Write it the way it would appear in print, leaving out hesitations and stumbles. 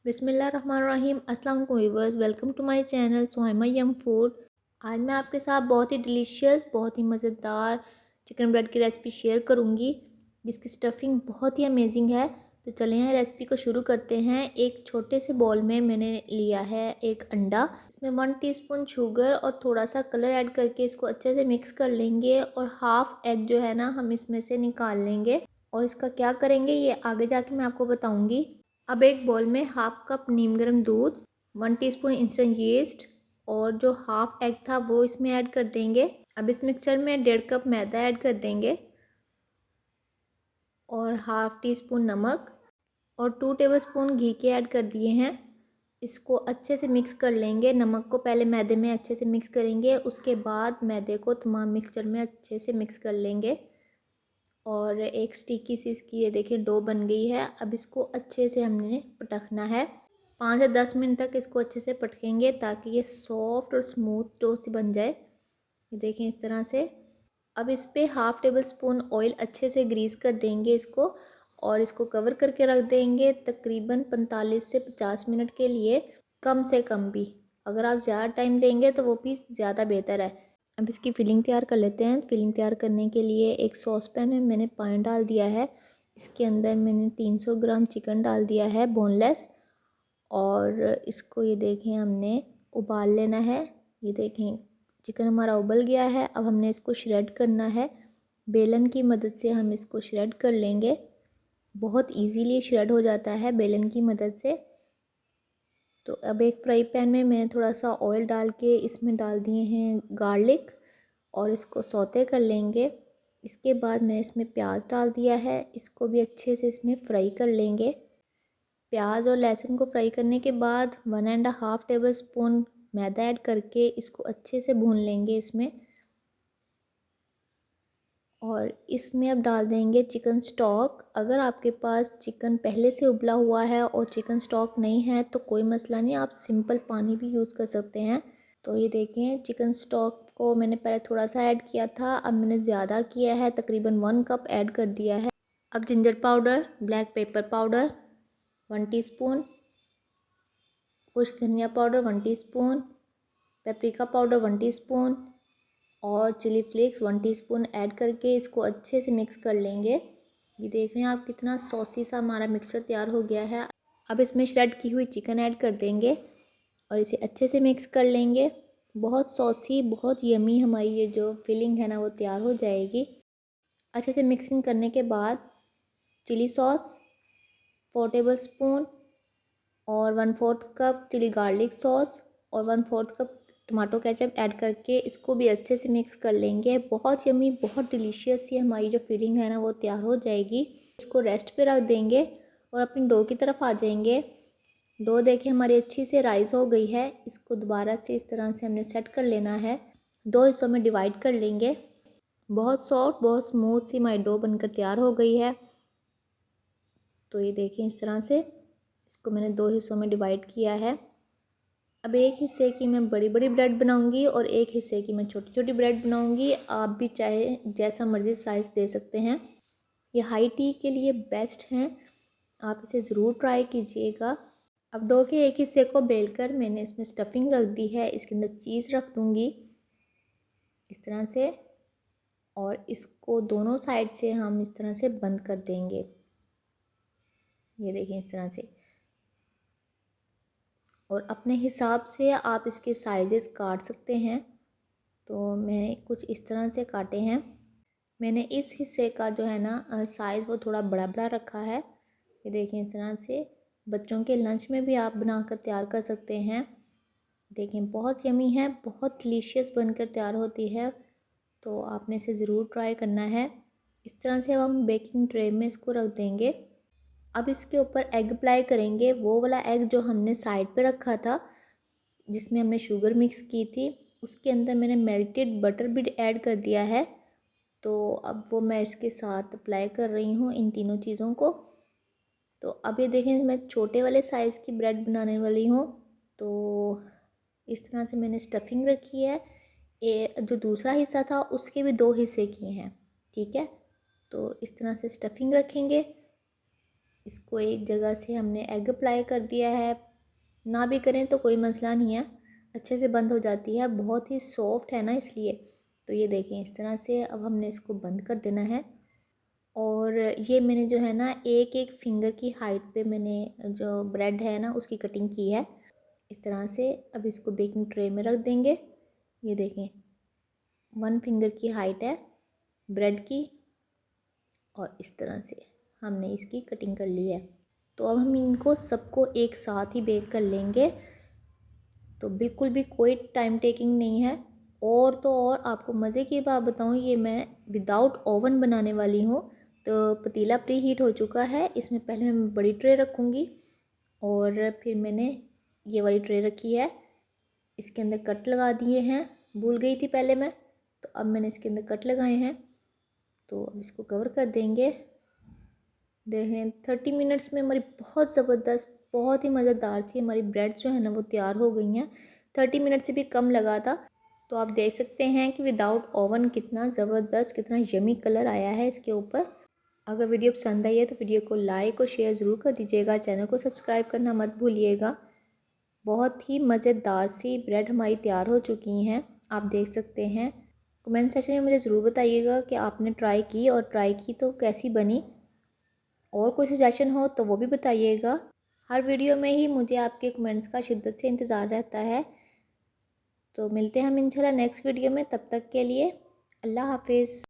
बिस्मिल्लाहिर्रहमानिर्रहीम। अस्सलाम वालेकुम viewers, welcome to my channel Suhaima yum food. आज मैं आपके साथ बहुत ही डिलीशियस, बहुत ही मज़ेदार चिकन ब्रेड की रेसिपी शेयर करूंगी, जिसकी स्टफिंग बहुत ही अमेजिंग है। तो चलें हैं रेसिपी को शुरू करते हैं। एक छोटे से बॉल में मैंने लिया है एक अंडा, इसमें 1 टीस्पून शुगर और थोड़ा सा कलर ऐड करके इसको अच्छे से मिक्स कर लेंगे। और हाफ एग जो है ना, हम इसमें से निकाल लेंगे। और इसका क्या करेंगे ये आगे जाके मैं आपको बताऊंगी। अब एक बॉल में हाफ कप नीम गर्म दूध, 1 टीस्पून इंस्टेंट यीस्ट और जो हाफ एग था वो इसमें ऐड कर देंगे। अब इस मिक्सचर में 1.5 कप मैदा ऐड कर देंगे और हाफ टी स्पून नमक और 2 टेबलस्पून घी के ऐड कर दिए हैं। इसको अच्छे से मिक्स कर लेंगे। नमक को पहले मैदे में अच्छे से मिक्स करेंगे, उसके बाद मैदे को तमाम मिक्सचर में अच्छे से मिक्स कर लेंगे। और एक स्टिकी सी इसकी ये देखिए डो बन गई है। अब इसको अच्छे से हमने पटकना है। 5 से 10 मिनट तक इसको अच्छे से पटकेंगे ताकि ये सॉफ्ट और स्मूथ डो सी बन जाए। ये देखें इस तरह से। अब इस पर हाफ टेबल स्पून ऑयल अच्छे से ग्रीस कर देंगे इसको और इसको कवर करके रख देंगे तकरीबन 45 से 50 मिनट के लिए, कम से कम भी। अगर आप ज़्यादा टाइम देंगे तो वो भी ज़्यादा बेहतर है। अब इसकी फिलिंग तैयार कर लेते हैं। फिलिंग तैयार करने के लिए एक सॉस पैन में मैंने पानी डाल दिया है। इसके अंदर मैंने 300 ग्राम चिकन डाल दिया है बोनलेस। और इसको ये देखें हमने उबाल लेना है। ये देखें चिकन हमारा उबल गया है। अब हमने इसको श्रेड करना है। बेलन की मदद से हम इसको श्रेड कर लेंगे। बहुत इजीली श्रेड हो जाता है बेलन की मदद से। तो अब एक फ्राई पैन में मैं थोड़ा सा ऑयल डाल के इसमें डाल दिए हैं गार्लिक और इसको सौते कर लेंगे। इसके बाद मैं इसमें प्याज डाल दिया है, इसको भी अच्छे से इसमें फ्राई कर लेंगे। प्याज और लहसुन को फ्राई करने के बाद 1.5 टेबल स्पून मैदा ऐड करके इसको अच्छे से भून लेंगे इसमें। और इसमें अब डाल देंगे चिकन स्टॉक। अगर आपके पास चिकन पहले से उबला हुआ है और चिकन स्टॉक नहीं है तो कोई मसला नहीं, आप सिंपल पानी भी यूज़ कर सकते हैं। तो ये देखें चिकन स्टॉक को मैंने पहले थोड़ा सा ऐड किया था, अब मैंने ज़्यादा किया है, तकरीबन 1 कप ऐड कर दिया है। अब ginger powder, black pepper powder 1 teaspoon, कुछ धनिया powder 1 teaspoon, paprika powder 1 teaspoon और चिली फ्लेक्स 1 टीस्पून ऐड करके इसको अच्छे से मिक्स कर लेंगे। ये देख रहे हैं आप कितना सॉसी सा हमारा मिक्सचर तैयार हो गया है। अब इसमें श्रेड की हुई चिकन ऐड कर देंगे और इसे अच्छे से मिक्स कर लेंगे। बहुत सॉसी, बहुत यमी हमारी ये जो फिलिंग है ना वो तैयार हो जाएगी। अच्छे से मिक्सिंग करने के बाद चिली सॉस 4 टेबल स्पून और 1/4 कप चिली गार्लिक सॉस और 1/4 कप टमाटो केचप ऐड करके इसको भी अच्छे से मिक्स कर लेंगे। बहुत यमी, बहुत डिलीशियस सी हमारी जो फिलिंग है ना वो तैयार हो जाएगी। इसको रेस्ट पे रख देंगे और अपनी डो की तरफ आ जाएंगे। डो देखें हमारी अच्छी से राइस हो गई है। इसको दोबारा से इस तरह से हमने सेट कर लेना है। 2 हिस्सों में डिवाइड कर लेंगे। बहुत सॉफ्ट, बहुत स्मूथ सी हमारी डो बनकर तैयार हो गई है। तो ये देखें इस तरह से इसको मैंने 2 हिस्सों में डिवाइड किया है। अब एक हिस्से की मैं बड़ी बड़ी ब्रेड बनाऊंगी और एक हिस्से की मैं छोटी छोटी ब्रेड बनाऊंगी। आप भी चाहे जैसा मर्ज़ी साइज़ दे सकते हैं। ये हाई टी के लिए बेस्ट हैं, आप इसे ज़रूर ट्राई कीजिएगा। अब डो के एक हिस्से को बेलकर मैंने इसमें स्टफिंग रख दी है। इसके अंदर चीज़ रख दूँगी इस तरह से और इसको दोनों साइड से हम इस तरह से बंद कर देंगे। ये देखें इस तरह से। और अपने हिसाब से आप इसके साइजेस काट सकते हैं। तो मैंने कुछ इस तरह से काटे हैं। मैंने इस हिस्से का जो है ना साइज़ वो थोड़ा बड़ा बड़ा रखा है। ये देखें इस तरह से। बच्चों के लंच में भी आप बनाकर तैयार कर सकते हैं। देखें बहुत यमी है, बहुत डिलीशियस बनकर तैयार होती है। तो आपने इसे ज़रूर ट्राई करना है। इस तरह से अब हम बेकिंग ट्रे में इसको रख देंगे। अब इसके ऊपर एग अप्लाई करेंगे, वो वाला एग जो हमने साइड पे रखा था जिसमें हमने शुगर मिक्स की थी, उसके अंदर मैंने मेल्टेड बटर भी ऐड कर दिया है। तो अब वो मैं इसके साथ अप्लाई कर रही हूँ इन तीनों चीज़ों को। तो अब ये देखें मैं छोटे वाले साइज़ की ब्रेड बनाने वाली हूँ। तो इस तरह से मैंने स्टफिंग रखी है। ये जो दूसरा हिस्सा था उसके भी 2 हिस्से किए हैं, ठीक है। तो इस तरह से स्टफिंग रखेंगे। इसको एक जगह से हमने एग अप्लाई कर दिया है, ना भी करें तो कोई मसला नहीं है, अच्छे से बंद हो जाती है, बहुत ही सॉफ्ट है ना इसलिए। तो ये देखें इस तरह से अब हमने इसको बंद कर देना है। और ये मैंने जो है ना एक एक फिंगर की हाइट पे मैंने जो ब्रेड है ना उसकी कटिंग की है इस तरह से। अब इसको बेकिंग ट्रे में रख देंगे। ये देखें 1 फिंगर की हाइट है ब्रेड की और इस तरह से हमने इसकी कटिंग कर ली है। तो अब हम इनको सबको एक साथ ही बेक कर लेंगे। तो बिल्कुल भी कोई टाइम टेकिंग नहीं है। और तो और आपको मज़े की बात बताऊँ, ये मैं विदाउट ओवन बनाने वाली हूँ। तो पतीला प्री हीट हो चुका है, इसमें पहले मैं बड़ी ट्रे रखूँगी और फिर मैंने ये वाली ट्रे रखी है, इसके अंदर कट लगा दिए हैं। भूल गई थी पहले मैं, तो अब मैंने इसके अंदर कट लगाए हैं। तो अब इसको कवर कर देंगे। देखें 30 मिनट्स में हमारी बहुत ज़बरदस्त, बहुत ही मज़ेदार सी हमारी ब्रेड जो है ना वो तैयार हो गई हैं। 30 मिनट से भी कम लगा था। तो आप देख सकते हैं कि विदाउट ओवन कितना ज़बरदस्त, कितना यमी कलर आया है इसके ऊपर। अगर वीडियो पसंद आई है तो वीडियो को लाइक और शेयर ज़रूर कर दीजिएगा, चैनल को सब्सक्राइब करना मत भूलिएगा। बहुत ही मज़ेदार सी ब्रेड हमारी तैयार हो चुकी हैं, आप देख सकते हैं। कमेंट सेक्शन में मुझे ज़रूर बताइएगा कि आपने ट्राई की, और ट्राई की तो कैसी बनी। और कोई सजेशन हो तो वो भी बताइएगा। हर वीडियो में ही मुझे आपके कमेंट्स का शिद्दत से इंतज़ार रहता है। तो मिलते हैं हम इंशाल्लाह नेक्स्ट वीडियो में, तब तक के लिए अल्लाह हाफिज़।